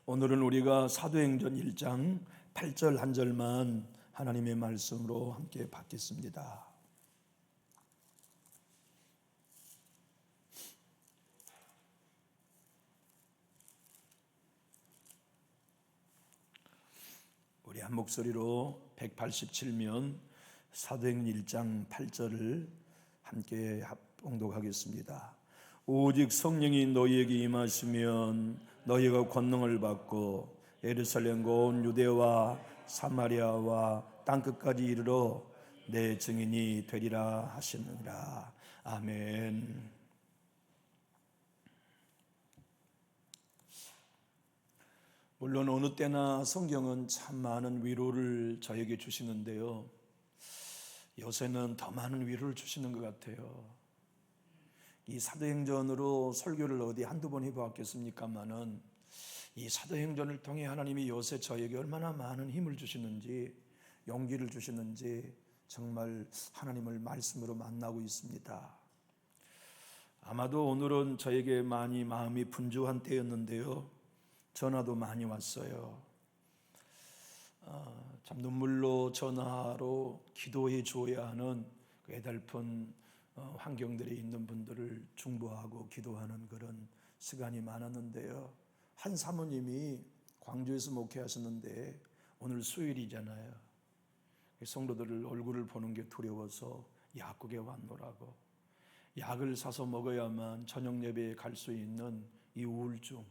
오늘은 우리가 사도행전 1장 8절 한 절만 하나님의 말씀으로 함께 받겠습니다. 우리 한 목소리로 187면 사도행전 1장 8절을 함께 봉독하겠습니다. 오직 성령이 너희에게 임하시면 너희가 권능을 받고 예루살렘과 온 유대와 사마리아와 땅끝까지 이르러 내 증인이 되리라 하시느니라. 아멘. 물론 어느 때나 성경은 참 많은 위로를 저에게 주시는데요, 요새는 더 많은 위로를 주시는 것 같아요. 이 사도행전으로 설교를 어디 한두 번 해보았겠습니까마는 이 사도행전을 통해 하나님이 요새 저에게 얼마나 많은 힘을 주시는지, 용기를 주시는지 정말 하나님을 말씀으로 만나고 있습니다. 아마도 오늘은 저에게 많이 마음이 분주한 때였는데요, 전화도 많이 왔어요. 참 눈물로 전화로 기도해 주어야 하는 그 애달픈 환경들에 있는 분들을 중보하고 기도하는 그런 시간이 많았는데요, 한 사모님이 광주에서 목회하셨는데 오늘 수요일이잖아요. 성도들 얼굴을 보는 게 두려워서 약국에 왔노라고, 약을 사서 먹어야만 저녁 예배에 갈 수 있는 이 우울증,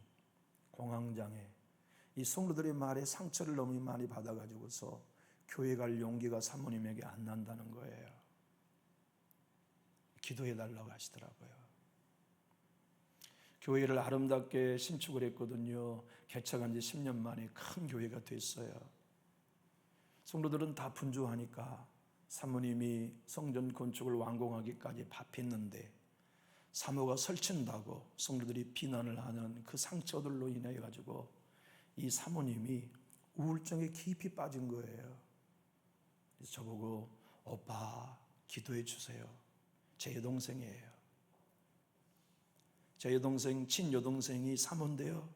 공황장애, 이 성도들의 말에 상처를 너무 많이 받아가지고서 교회 갈 용기가 사모님에게 안 난다는 거예요. 기도해달라고 하시더라고요. 교회를 아름답게 신축을 했거든요. 개척한 지 10년 만에 큰 교회가 됐어요. 성도들은 다 분주하니까 사모님이 성전 건축을 완공하기까지 바빴는데 사모가 설친다고 성도들이 비난을 하는 그 상처들로 인해 가지고 이 사모님이 우울증에 깊이 빠진 거예요. 그래서 저보고 오빠 기도해 주세요. 제 여동생이에요. 제 여동생, 친여동생이 사모인데요,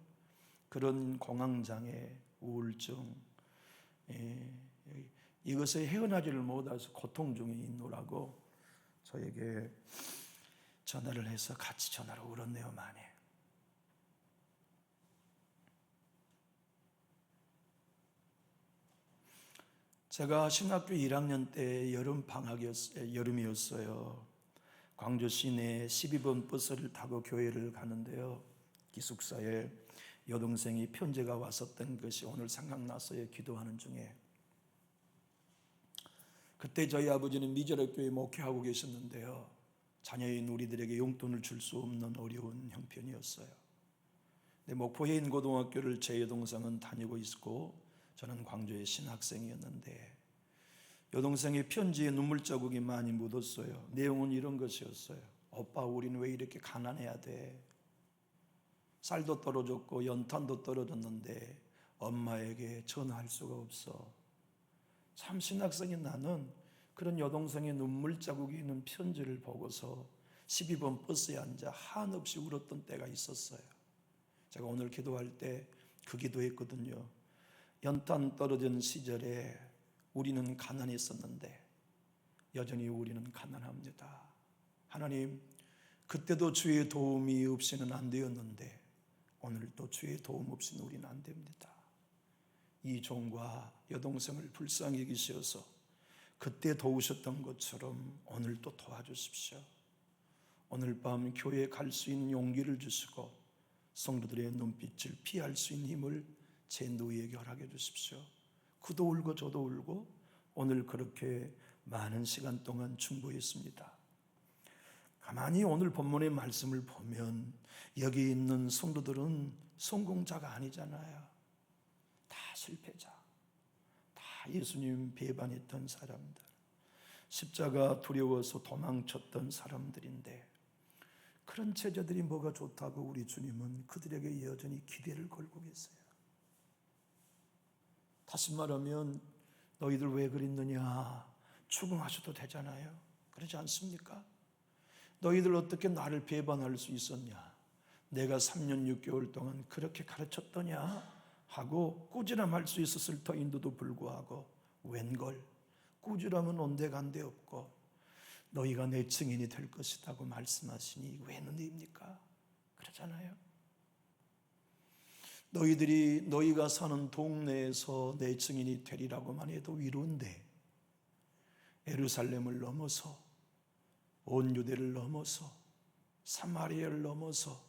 그런 공황장애, 우울증, 이것에 헤어나지를 못해서 고통 중에 있노라고 저에게 전화를 해서 같이 전화로 울었네요, 많이. 제가 신학교 1학년 때 여름이었어요. 광주 시내 12번 버스를 타고 교회를 가는데요, 기숙사에 여동생이 편지가 왔었던 것이 오늘 생각났어요, 기도하는 중에. 그때 저희 아버지는 미저렉교회 목회하고 계셨는데요, 자녀인 우리들에게 용돈을 줄 수 없는 어려운 형편이었어요. 근데 목포에 있는 고등학교를 제 여동생은 다니고 있고 저는 광주의 신학생이었는데 여동생의 편지에 눈물 자국이 많이 묻었어요. 내용은 이런 것이었어요. 오빠, 우리는 왜 이렇게 가난해야 돼? 쌀도 떨어졌고 연탄도 떨어졌는데 엄마에게 전화할 수가 없어. 참 신학생인 나는 그런 여동생의 눈물 자국이 있는 편지를 보고서 12번 버스에 앉아 한없이 울었던 때가 있었어요. 제가 오늘 기도할 때 그 기도했거든요. 연탄 떨어진 시절에 우리는 가난했었는데 여전히 우리는 가난합니다. 하나님, 그때도 주의 도움이 없이는 안 되었는데 오늘도 주의 도움 없이는 우리는 안 됩니다. 이 종과 여동생을 불쌍히 여기셔서 그때 도우셨던 것처럼 오늘도 도와주십시오. 오늘 밤 교회에 갈 수 있는 용기를 주시고 성도들의 눈빛을 피할 수 있는 힘을 제 누이에게 허락해 주십시오. 그도 울고 저도 울고 오늘 그렇게 많은 시간 동안 중보했습니다. 가만히 오늘 본문의 말씀을 보면 여기 있는 성도들은 성공자가 아니잖아요. 다 실패자, 다 예수님 배반했던 사람들, 십자가 두려워서 도망쳤던 사람들인데 그런 제자들이 뭐가 좋다고 우리 주님은 그들에게 여전히 기대를 걸고 계세요. 다시 말하면 너희들 왜 그랬느냐, 추궁하셔도 되잖아요. 그러지 않습니까? 너희들 어떻게 나를 배반할 수 있었냐? 내가 3년 6개월 동안 그렇게 가르쳤더냐? 하고 꾸지람할 수 있었을 터인데도 불구하고 웬걸 꾸지람은 온데간데 없고 너희가 내 증인이 될 것이라고 말씀하시니 왜 너희입니까? 그러잖아요. 너희가 사는 동네에서 내 증인이 되리라고만 해도 위로인데 예루살렘을 넘어서 온 유대를 넘어서 사마리아를 넘어서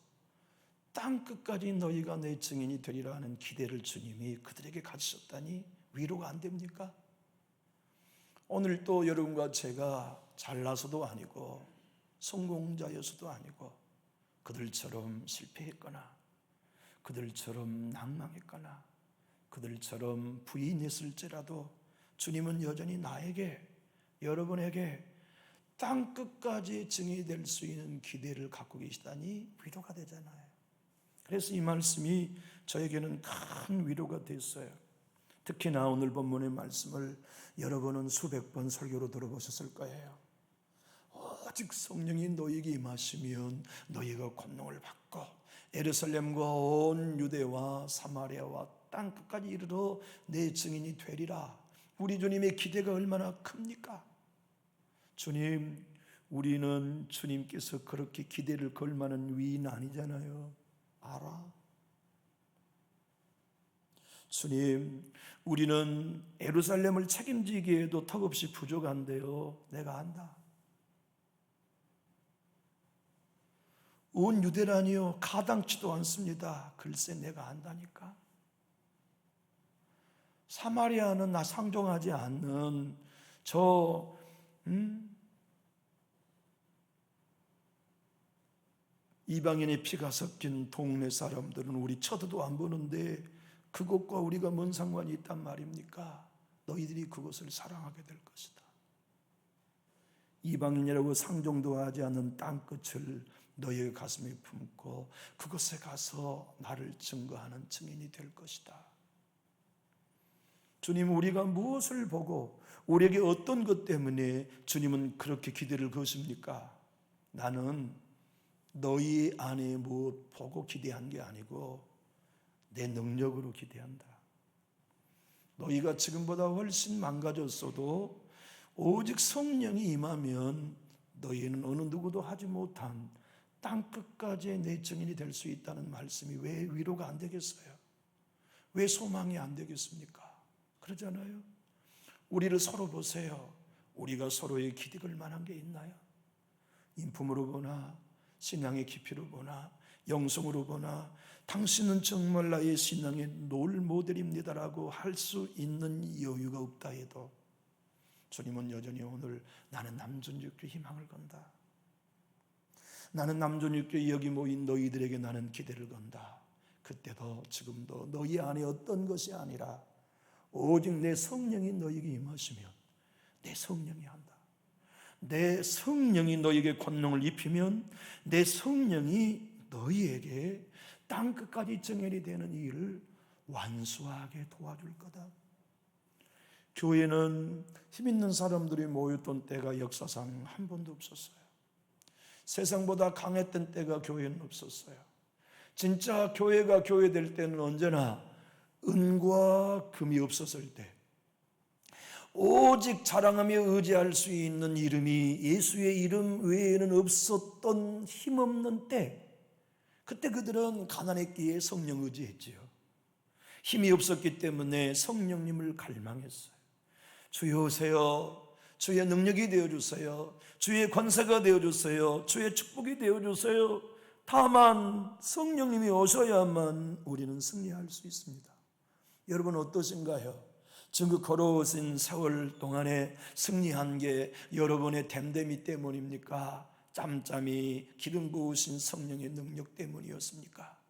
땅 끝까지 너희가 내 증인이 되리라 하는 기대를 주님이 그들에게 가지셨다니 위로가 안 됩니까? 오늘 또 여러분과 제가 잘나서도 아니고 성공자여서도 아니고 그들처럼 실패했거나 그들처럼 낭망했거나 그들처럼 부인했을지라도 주님은 여전히 나에게 여러분에게 땅 끝까지 증인이 될 수 있는 기대를 갖고 계시다니 위로가 되잖아요. 그래서 이 말씀이 저에게는 큰 위로가 됐어요. 특히나 오늘 본문의 말씀을 여러분은 수백 번 설교로 들어보셨을 거예요. 오직 성령이 너희에게 임하시면 너희가 권능을 받고 예루살렘과 온 유대와 사마리아와 땅 끝까지 이르러 내 증인이 되리라. 우리 주님의 기대가 얼마나 큽니까? 주님, 우리는 주님께서 그렇게 기대를 걸 만한 위인 아니잖아요. 알아? 주님, 우리는 예루살렘을 책임지기에도 턱없이 부족한데요. 내가 안다. 온 유대라니요, 가당치도 않습니다. 글쎄 내가 안다니까. 사마리아는 나 상종하지 않는 저 이방인의 피가 섞인 동네 사람들은 우리 쳐다도 안 보는데 그것과 우리가 뭔 상관이 있단 말입니까? 너희들이 그것을 사랑하게 될 것이다. 이방인이라고 상종도 하지 않는 땅끝을 너희의 가슴에 품고 그곳에 가서 나를 증거하는 증인이 될 것이다. 주님, 우리가 무엇을 보고 우리에게 어떤 것 때문에 주님은 그렇게 기대를 거십니까? 나는 너희 안에 무엇 보고 기대한 게 아니고 내 능력으로 기대한다. 너희가 지금보다 훨씬 망가졌어도 오직 성령이 임하면 너희는 어느 누구도 하지 못한 땅끝까지 내 증인이 될 수 있다는 말씀이 왜 위로가 안 되겠어요? 왜 소망이 안 되겠습니까? 그러잖아요. 우리를 서로 보세요. 우리가 서로의 기대걸 만한 게 있나요? 인품으로 보나 신앙의 깊이로 보나 영성으로 보나 당신은 정말 나의 신앙의 롤 모델입니다라고 할 수 있는 여유가 없다 해도 주님은 여전히 오늘 나는 남존육교 희망을 건다. 나는 남존육교 여기 모인 너희들에게 나는 기대를 건다. 그때도 지금도 너희 안에 어떤 것이 아니라 오직 내 성령이 너희에게 임하시면 내 성령이 한다. 내 성령이 너희에게 권능을 입히면 내 성령이 너희에게 땅끝까지 정결이 되는 일을 완수하게 도와줄 거다. 교회는 힘 있는 사람들이 모였던 때가 역사상 한 번도 없었어요. 세상보다 강했던 때가 교회는 없었어요. 진짜 교회가 교회될 때는 언제나 은과 금이 없었을 때, 오직 자랑하며 의지할 수 있는 이름이 예수의 이름 외에는 없었던 힘없는 때, 그때 그들은 가난했기에 성령 의지했지요. 힘이 없었기 때문에 성령님을 갈망했어요. 주여 오세요. 주의 능력이 되어주세요. 주의 권세가 되어주세요. 주의 축복이 되어주세요. 다만 성령님이 오셔야만 우리는 승리할 수 있습니다. 여러분 어떠신가요? 지금 걸어오신 세월 동안에 승리한 게 여러분의 댐댐이 때문입니까? 짬짬이 기름 부으신 성령의 능력 때문이었습니까?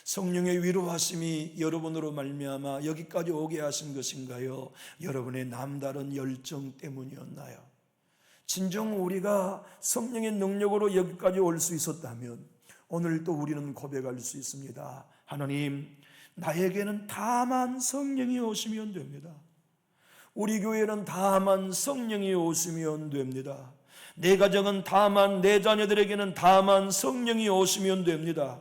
성령의 위로하심이 여러분으로 말미암아 여기까지 오게 하신 것인가요? 여러분의 남다른 열정 때문이었나요? 진정 우리가 성령의 능력으로 여기까지 올 수 있었다면 오늘 또 우리는 고백할 수 있습니다. 하나님, 나에게는 다만 성령이 오시면 됩니다. 우리 교회는 다만 성령이 오시면 됩니다. 내 가정은 다만, 내 자녀들에게는 다만 성령이 오시면 됩니다.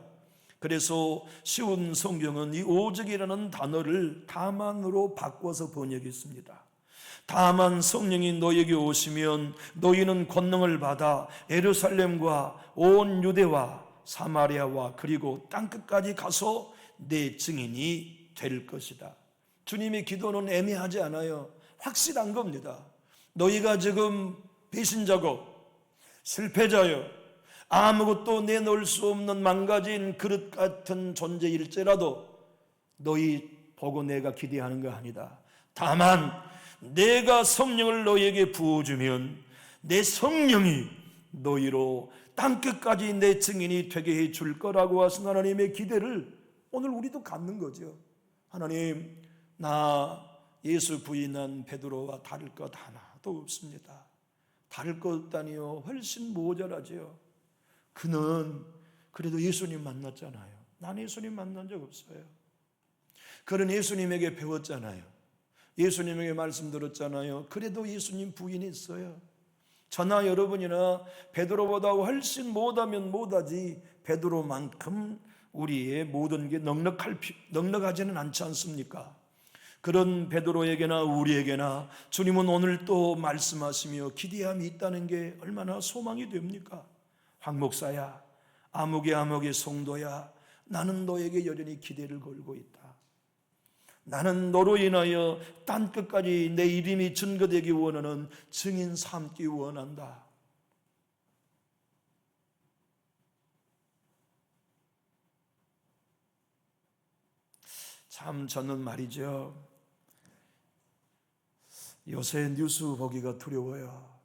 그래서 쉬운 성경은 이 오직이라는 단어를 다만으로 바꿔서 번역했습니다. 다만 성령이 너에게 오시면 너희는 권능을 받아 예루살렘과 온 유대와 사마리아와 그리고 땅끝까지 가서 내 증인이 될 것이다. 주님의 기도는 애매하지 않아요. 확실한 겁니다. 너희가 지금 배신자고 실패자요, 아무것도 내놓을 수 없는 망가진 그릇 같은 존재일지라도 너희 보고 내가 기대하는 거 아니다. 다만 내가 성령을 너희에게 부어주면 내 성령이 너희로 땅끝까지 내 증인이 되게 해줄 거라고 하신 하나님의 기대를 오늘 우리도 갖는 거죠. 하나님, 나 예수 부인한 베드로와 다를 것 하나도 없습니다. 다를 것 없다니요, 훨씬 모자라죠. 그는 그래도 예수님 만났잖아요. 난 예수님 만난 적 없어요. 그는 예수님에게 배웠잖아요. 예수님에게 말씀 들었잖아요. 그래도 예수님 부인이 있어요. 저나 여러분이나 베드로보다 훨씬 못하면 못하지 베드로만큼 우리의 모든 게 넉넉하지는 않지 않습니까? 그런 베드로에게나 우리에게나 주님은 오늘 또 말씀하시며 기대함이 있다는 게 얼마나 소망이 됩니까? 황 목사야, 아무개 성도야, 나는 너에게 여전히 기대를 걸고 있다. 나는 너로 인하여 땅끝까지 내 이름이 증거되기 원하는 증인 삼기 원한다. 참 저는 말이죠, 요새 뉴스 보기가 두려워요.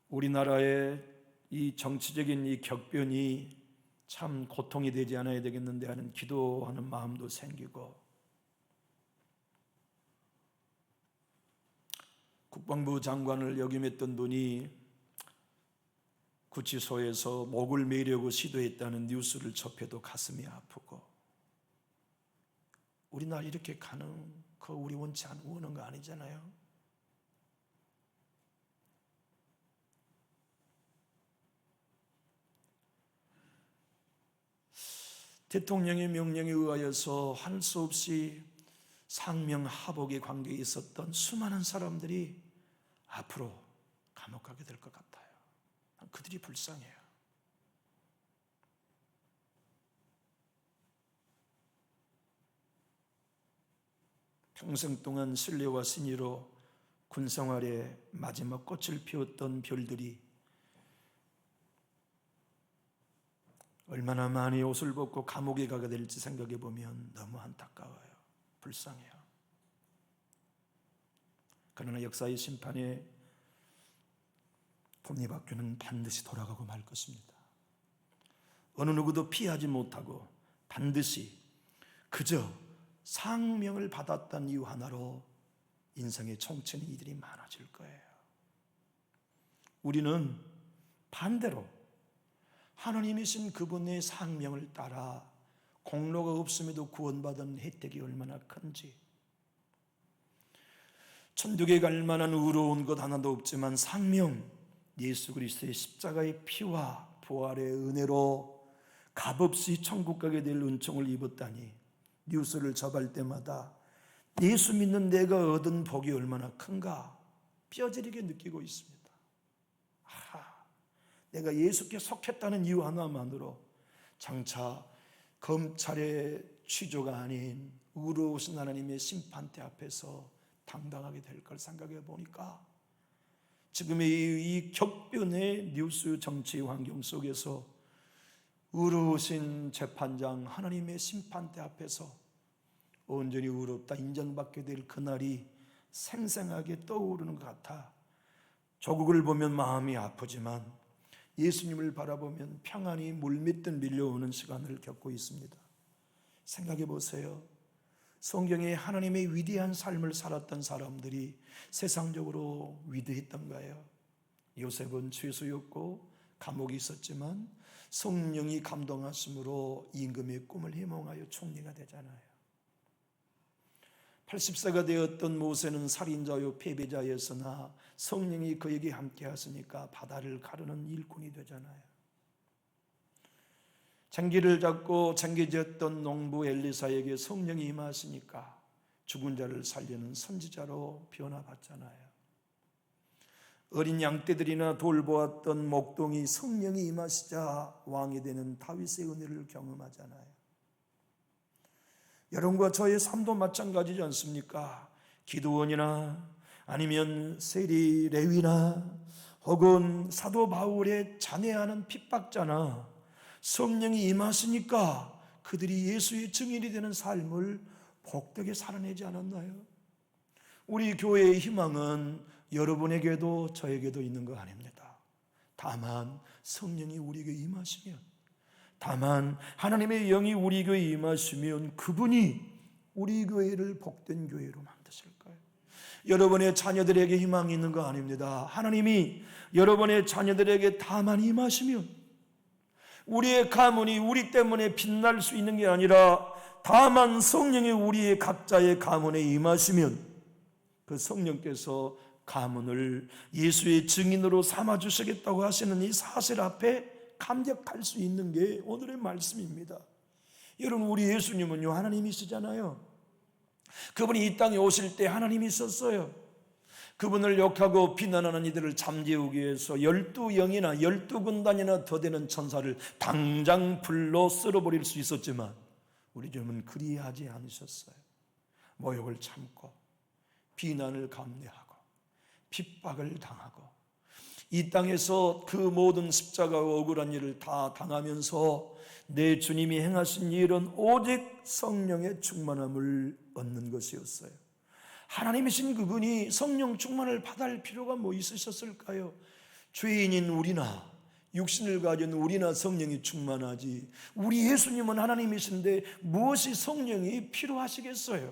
우리나라의 이 정치적인 이 격변이 참 고통이 되지 않아야 되겠는데 하는 기도하는 마음도 생기고, 국방부 장관을 역임했던 분이 구치소에서 목을 매려고 시도했다는 뉴스를 접해도 가슴이 아프고, 우리나라 이렇게 가는 거 우리 원치 않는 거 아니잖아요. 대통령의 명령에 의하여서 할 수 없이 상명하복의 관계에 있었던 수많은 사람들이 앞으로 감옥 가게 될 것 같아요. 그들이 불쌍해요. 평생 동안 신뢰와 신의로 군생활의 마지막 꽃을 피웠던 별들이 얼마나 많이 옷을 벗고 감옥에 가게 될지 생각해 보면 너무 안타까워요. 불쌍해요. 그러나 역사의 심판에 독립학교는 반드시 돌아가고 말 것입니다. 어느 누구도 피하지 못하고 반드시 그저 상명을 받았던 이유 하나로 인생의 총체는 이들이 많아질 거예요. 우리는 반대로 하나님이신 그분의 상명을 따라 공로가 없음에도 구원받은 혜택이 얼마나 큰지, 천국에 갈 만한 의로운 것 하나도 없지만 상명, 예수 그리스도의 십자가의 피와 부활의 은혜로 값없이 천국 가게 될 은총을 입었다니, 뉴스를 접할 때마다 예수 믿는 내가 얻은 복이 얼마나 큰가 뼈저리게 느끼고 있습니다. 내가 예수께 속했다는 이유 하나만으로 장차 검찰의 취조가 아닌 의로우신 하나님의 심판대 앞에서 당당하게 될 걸 생각해 보니까 지금의 이 격변의 뉴스 정치 환경 속에서 의로우신 재판장 하나님의 심판대 앞에서 온전히 의롭다 인정받게 될 그날이 생생하게 떠오르는 것 같아 조국을 보면 마음이 아프지만 예수님을 바라보면 평안이 물밀듯 밀려오는 시간을 겪고 있습니다. 생각해 보세요. 성경에 하나님의 위대한 삶을 살았던 사람들이 세상적으로 위대했던가요? 요셉은 죄수였고 감옥에 있었지만 성령이 감동하심으로 임금의 꿈을 희망하여 총리가 되잖아요. 80세가 되었던 모세는 살인자요 패배자였으나 성령이 그에게 함께 하시니까 바다를 가르는 일꾼이 되잖아요. 장기를 잡고 장기지었던 농부 엘리사에게 성령이 임하시니까 죽은 자를 살리는 선지자로 변화받잖아요. 어린 양떼들이나 돌보았던 목동이 성령이 임하시자 왕이 되는 다윗의 은혜를 경험하잖아요. 여러분과 저의 삶도 마찬가지지 않습니까? 기드온이나 아니면 세리 레위나 혹은 사도 바울의 잔해하는 핍박자나 성령이 임하시니까 그들이 예수의 증인이 되는 삶을 복되게 살아내지 않았나요? 우리 교회의 희망은 여러분에게도 저에게도 있는 거 아닙니다. 다만 성령이 우리에게 임하시면, 다만 하나님의 영이 우리 교회에 임하시면 그분이 우리 교회를 복된 교회로 만드실 거예요. 여러분의 자녀들에게 희망이 있는 거 아닙니다. 하나님이 여러분의 자녀들에게 다만 임하시면, 우리의 가문이 우리 때문에 빛날 수 있는 게 아니라 다만 성령이 우리의 각자의 가문에 임하시면 그 성령께서 가문을 예수의 증인으로 삼아주시겠다고 하시는 이 사실 앞에 감격할 수 있는 게 오늘의 말씀입니다. 여러분, 우리 예수님은요 하나님이시잖아요. 그분이 이 땅에 오실 때 하나님이 있었어요. 그분을 욕하고 비난하는 이들을 잠재우기 위해서 12영이나 12군단이나 더 되는 천사를 당장 불로 쓸어버릴 수 있었지만 우리 주님은 그리하지 않으셨어요. 모욕을 참고 비난을 감내하고 핍박을 당하고 이 땅에서 그 모든 십자가와 억울한 일을 다 당하면서 내 주님이 행하신 일은 오직 성령의 충만함을 얻는 것이었어요. 하나님이신 그분이 성령 충만을 받을 필요가 뭐 있으셨을까요? 죄인인 우리나 육신을 가진 우리나 성령이 충만하지, 우리 예수님은 하나님이신데 무엇이 성령이 필요하시겠어요?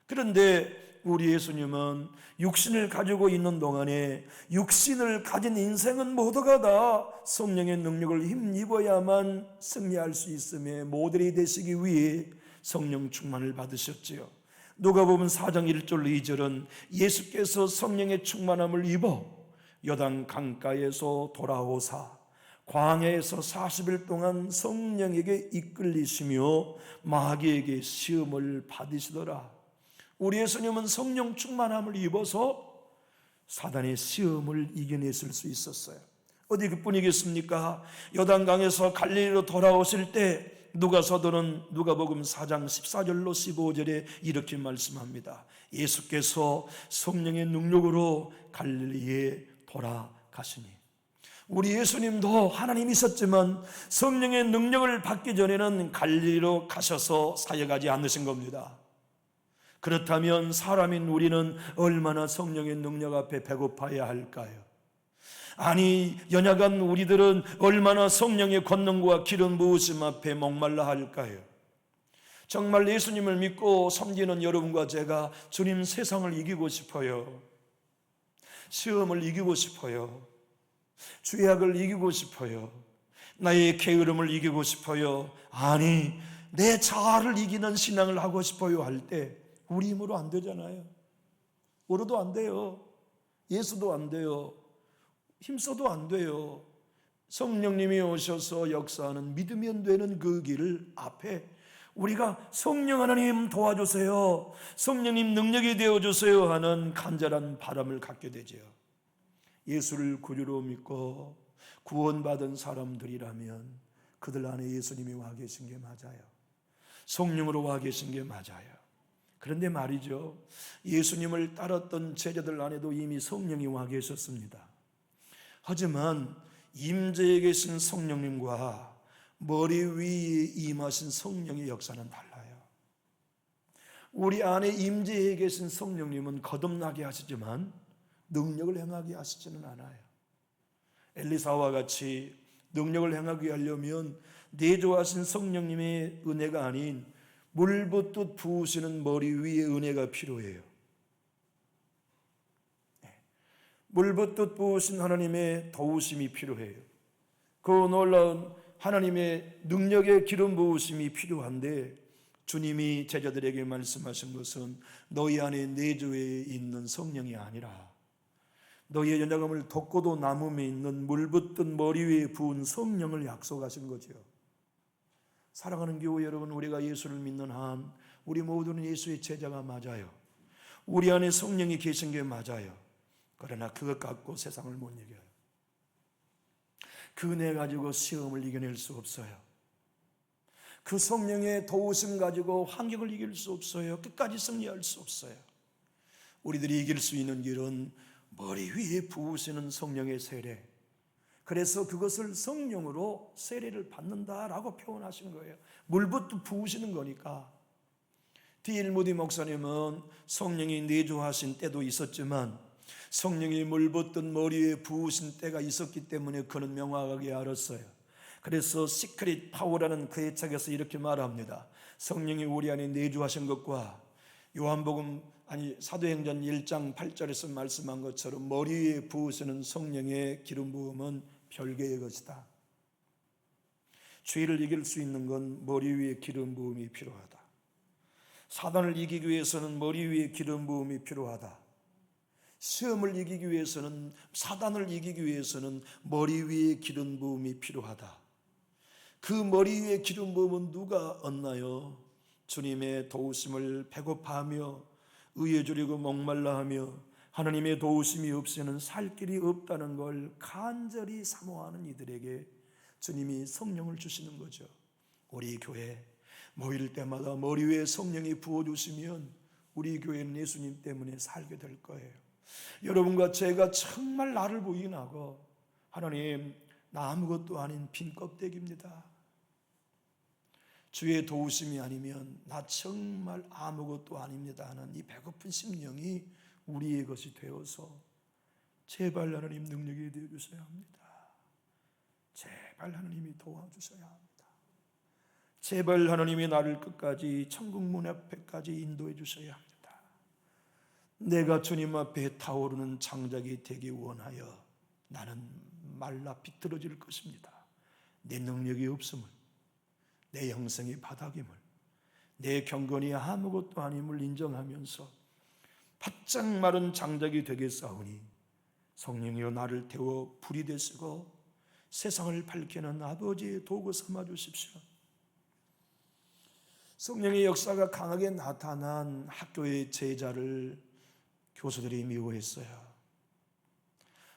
그런데 우리 예수님은 육신을 가지고 있는 동안에 육신을 가진 인생은 모두가 다 성령의 능력을 힘입어야만 승리할 수 있음에 모델이 되시기 위해 성령 충만을 받으셨지요. 누가복음 4장 1절 2절은 예수께서 성령의 충만함을 입어 요단 강가에서 돌아오사 광야에서 40일 동안 성령에게 이끌리시며 마귀에게 시험을 받으시더라. 우리 예수님은 성령 충만함을 입어서 사단의 시험을 이겨냈을 수 있었어요. 어디 그뿐이겠습니까? 요단강에서 갈릴리로 돌아오실 때 누가서도는 누가복음 4장 14절로 15절에 이렇게 말씀합니다. 예수께서 성령의 능력으로 갈릴리에 돌아가시니, 우리 예수님도 하나님이셨지만 성령의 능력을 받기 전에는 갈릴리로 가셔서 사역하지 않으신 겁니다. 그렇다면 사람인 우리는 얼마나 성령의 능력 앞에 배고파야 할까요? 아니, 연약한 우리들은 얼마나 성령의 권능과 기름 부으심 앞에 목말라 할까요? 정말 예수님을 믿고 섬기는 여러분과 제가 주님, 세상을 이기고 싶어요. 시험을 이기고 싶어요. 죄악을 이기고 싶어요. 나의 게으름을 이기고 싶어요. 아니, 내 자아를 이기는 신앙을 하고 싶어요 할 때 우리 힘으로 안 되잖아요. 울어도 안 돼요. 예수도 안 돼요. 힘써도 안 돼요. 성령님이 오셔서 역사하는 믿으면 되는 그 길을 앞에 우리가 성령 하나님 도와주세요, 성령님 능력이 되어주세요 하는 간절한 바람을 갖게 되죠. 예수를 구주로 믿고 구원받은 사람들이라면 그들 안에 예수님이 와 계신 게 맞아요. 성령으로 와 계신 게 맞아요. 그런데 말이죠, 예수님을 따랐던 제자들 안에도 이미 성령이 와 계셨습니다. 하지만 임재에 계신 성령님과 머리 위에 임하신 성령의 역사는 달라요. 우리 안에 임재에 계신 성령님은 거듭나게 하시지만 능력을 행하게 하시지는 않아요. 엘리사와 같이 능력을 행하게 하려면 내조하신 성령님의 은혜가 아닌 물붓듯 부으시는 머리 위에 은혜가 필요해요. 물붓듯 부으신 하나님의 도우심이 필요해요. 그 놀라운 하나님의 능력의 기름 부으심이 필요한데, 주님이 제자들에게 말씀하신 것은 너희 안에 내주에 있는 성령이 아니라 너희의 연약함을 덮고도 남음에 있는 물붓듯 머리 위에 부은 성령을 약속하신 거죠. 사랑하는 교회 여러분, 우리가 예수를 믿는 한 우리 모두는 예수의 제자가 맞아요. 우리 안에 성령이 계신 게 맞아요. 그러나 그것 갖고 세상을 못 이겨요. 그 은혜 가지고 시험을 이겨낼 수 없어요. 그 성령의 도우심 가지고 환경을 이길 수 없어요. 끝까지 승리할 수 없어요. 우리들이 이길 수 있는 길은 머리 위에 부으시는 성령의 세례. 그래서 그것을 성령으로 세례를 받는다라고 표현하신 거예요. 물부터 부으시는 거니까. D.L. 모디 목사님은 성령이 내주하신 때도 있었지만 성령이 물붓던 머리 위에 부으신 때가 있었기 때문에 그는 명확하게 알았어요. 그래서 시크릿 파워라는 그의 책에서 이렇게 말합니다. 성령이 우리 안에 내주하신 것과 사도행전 1장 8절에서 말씀한 것처럼 머리 위에 부으시는 성령의 기름 부음은 별개의 것이다. 죄를 이길 수 있는 건 머리 위에 기름 부음이 필요하다. 사단을 이기기 위해서는 머리 위에 기름 부음이 필요하다. 시험을 이기기 위해서는, 사단을 이기기 위해서는 머리 위에 기름 부음이 필요하다. 그 머리 위에 기름 부음은 누가 얻나요? 주님의 도우심을 배고파하며 의에 주리고 목말라하며 하나님의 도우심이 없이는 살 길이 없다는 걸 간절히 사모하는 이들에게 주님이 성령을 주시는 거죠. 우리 교회 모일 때마다 머리 위에 성령이 부어주시면 우리 교회는 예수님 때문에 살게 될 거예요. 여러분과 제가 정말 나를 부인하고 하나님, 나 아무것도 아닌 빈 껍데기입니다. 주의 도우심이 아니면 나 정말 아무것도 아닙니다 하는 이 배고픈 심령이 우리의 것이 되어서 제발 하나님 능력이 되어주셔야 합니다. 제발 하나님이 도와주셔야 합니다. 제발 하나님이 나를 끝까지 천국 문 앞에까지 인도해 주셔야 합니다. 내가 주님 앞에 타오르는 장작이 되기 원하여 나는 말라 비틀어질 것입니다. 내 능력이 없음을, 내 영성이 바닥임을, 내 경건이 아무것도 아님을 인정하면서 바짝 마른 장작이 되겠사오니 성령이여 나를 태워 불이 되시고 세상을 밝히는 아버지의 도구 삼아 주십시오. 성령의 역사가 강하게 나타난 학교의 제자를 교수들이 미워했어요.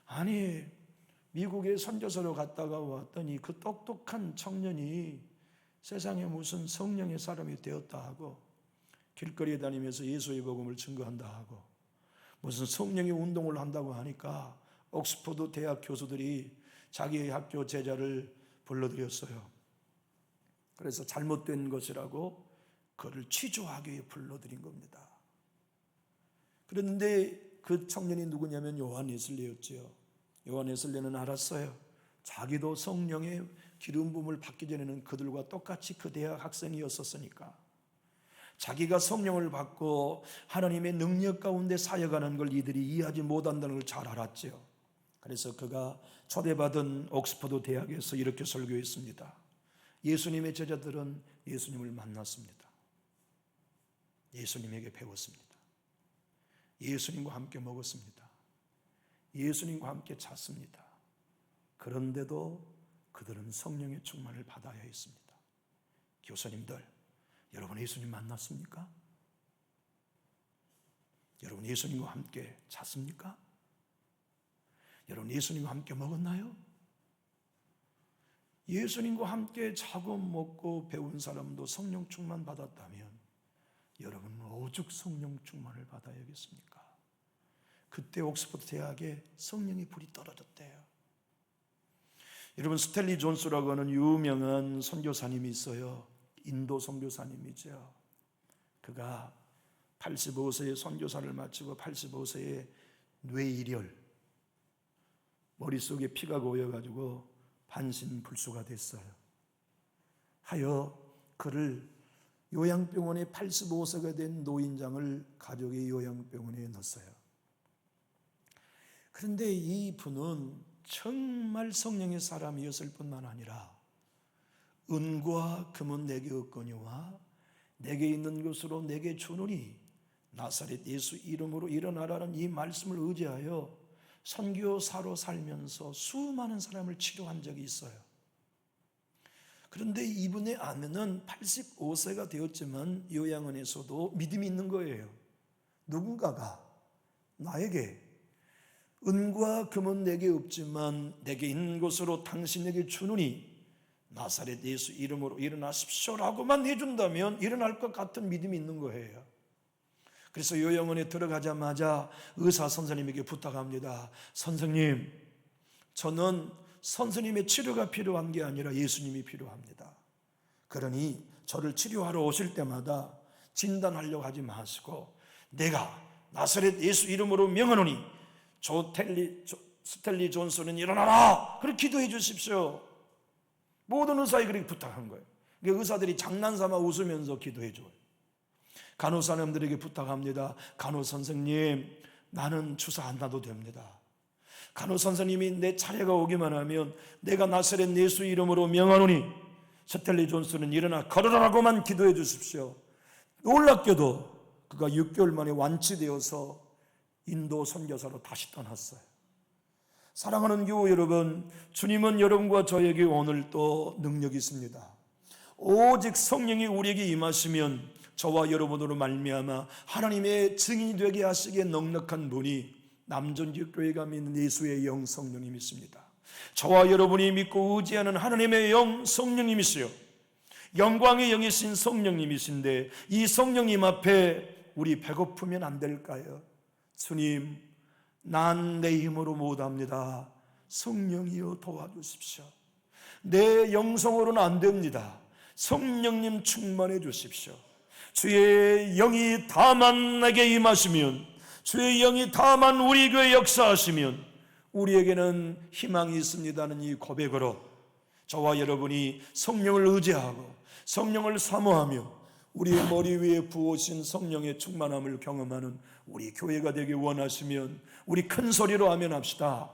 아니, 미국에 선교사로 갔다가 왔더니 그 똑똑한 청년이 세상에 무슨 성령의 사람이 되었다 하고 길거리에 다니면서 예수의 복음을 증거한다 하고 무슨 성령의 운동을 한다고 하니까 옥스퍼드 대학 교수들이 자기의 학교 제자를 불러들였어요. 그래서 잘못된 것이라고 그를 취조하기 위해 불러들인 겁니다. 그런데 그 청년이 누구냐면 요한 웨슬리였죠. 요한 웨슬리는 알았어요. 자기도 성령의 기름 부음을 받기 전에는 그들과 똑같이 그 대학 학생이었었으니까 자기가 성령을 받고 하나님의 능력 가운데 사역하는 걸 이들이 이해하지 못한다는 걸 잘 알았죠. 그래서 그가 초대받은 옥스퍼드 대학에서 이렇게 설교했습니다. 예수님의 제자들은 예수님을 만났습니다. 예수님에게 배웠습니다. 예수님과 함께 먹었습니다. 예수님과 함께 잤습니다. 그런데도 그들은 성령의 충만을 받아야 했습니다. 교수님들, 여러분 예수님 만났습니까? 여러분 예수님과 함께 잤습니까? 여러분 예수님과 함께 먹었나요? 예수님과 함께 자고 먹고 배운 사람도 성령 충만 받았다면 여러분은 오죽 성령 충만을 받아야겠습니까? 그때 옥스퍼드 대학에 성령의 불이 떨어졌대요. 여러분 스탠리 존스라고 하는 유명한 선교사님이 있어요. 인도 선교사님이죠. 그가 85세에 선교사를 마치고 85세에 뇌일혈, 머릿속에 피가 고여가지고 반신불수가 됐어요. 하여 그를 요양병원에 85세가 된 노인장을 가족의 요양병원에 넣었어요. 그런데 이 분은 정말 성령의 사람이었을 뿐만 아니라 은과 금은 내게 없거니와 내게 있는 것으로 내게 주노니 나사렛 예수 이름으로 일어나라는 이 말씀을 의지하여 선교사로 살면서 수많은 사람을 치료한 적이 있어요. 그런데 이분의 아내는 85세가 되었지만 요양원에서도 믿음이 있는 거예요. 누군가가 나에게 은과 금은 내게 없지만 내게 있는 것으로 당신에게 주노니 나사렛 예수 이름으로 일어나십시오라고만 해준다면 일어날 것 같은 믿음이 있는 거예요. 그래서 요양원에 들어가자마자 의사 선생님에게 부탁합니다. 선생님, 저는 선생님의 치료가 필요한 게 아니라 예수님이 필요합니다. 그러니 저를 치료하러 오실 때마다 진단하려고 하지 마시고 내가 나사렛 예수 이름으로 명하노니 스텔리 존슨은 일어나라! 그렇게 기도해 주십시오. 모든 의사에 그렇게 부탁한 거예요. 의사들이 장난삼아 웃으면서 기도해 줘요. 간호사님들에게 부탁합니다. 간호 선생님, 나는 주사 안 놔도 됩니다. 간호 선생님이 내 차례가 오기만 하면 내가 나사렛 예수 이름으로 명하노니 스텔리 존슨은 일어나 걸으라고만 기도해 주십시오. 놀랍게도 그가 6개월 만에 완치되어서 인도 선교사로 다시 떠났어요. 사랑하는 교우 여러분, 주님은 여러분과 저에게 오늘 또 능력이 있습니다. 오직 성령이 우리에게 임하시면 저와 여러분으로 말미암아 하나님의 증인이 되게 하시기에 넉넉한 분이 남전교회가 믿는 예수의 영 성령님이십니다. 저와 여러분이 믿고 의지하는 하나님의 영 성령님이시요 영광의 영이신 성령님이신데 이 성령님 앞에 우리 배고프면 안 될까요? 주님, 난 내 힘으로 못합니다. 성령이여 도와주십시오. 내 영성으로는 안 됩니다. 성령님 충만해 주십시오. 주의 영이 다만 내게 임하시면, 주의 영이 다만 우리 교회에 역사하시면 우리에게는 희망이 있습니다는 이 고백으로 저와 여러분이 성령을 의지하고 성령을 사모하며 우리의 머리 위에 부으신 성령의 충만함을 경험하는 우리 교회가 되길 원하시면 우리 큰 소리로 아멘합시다.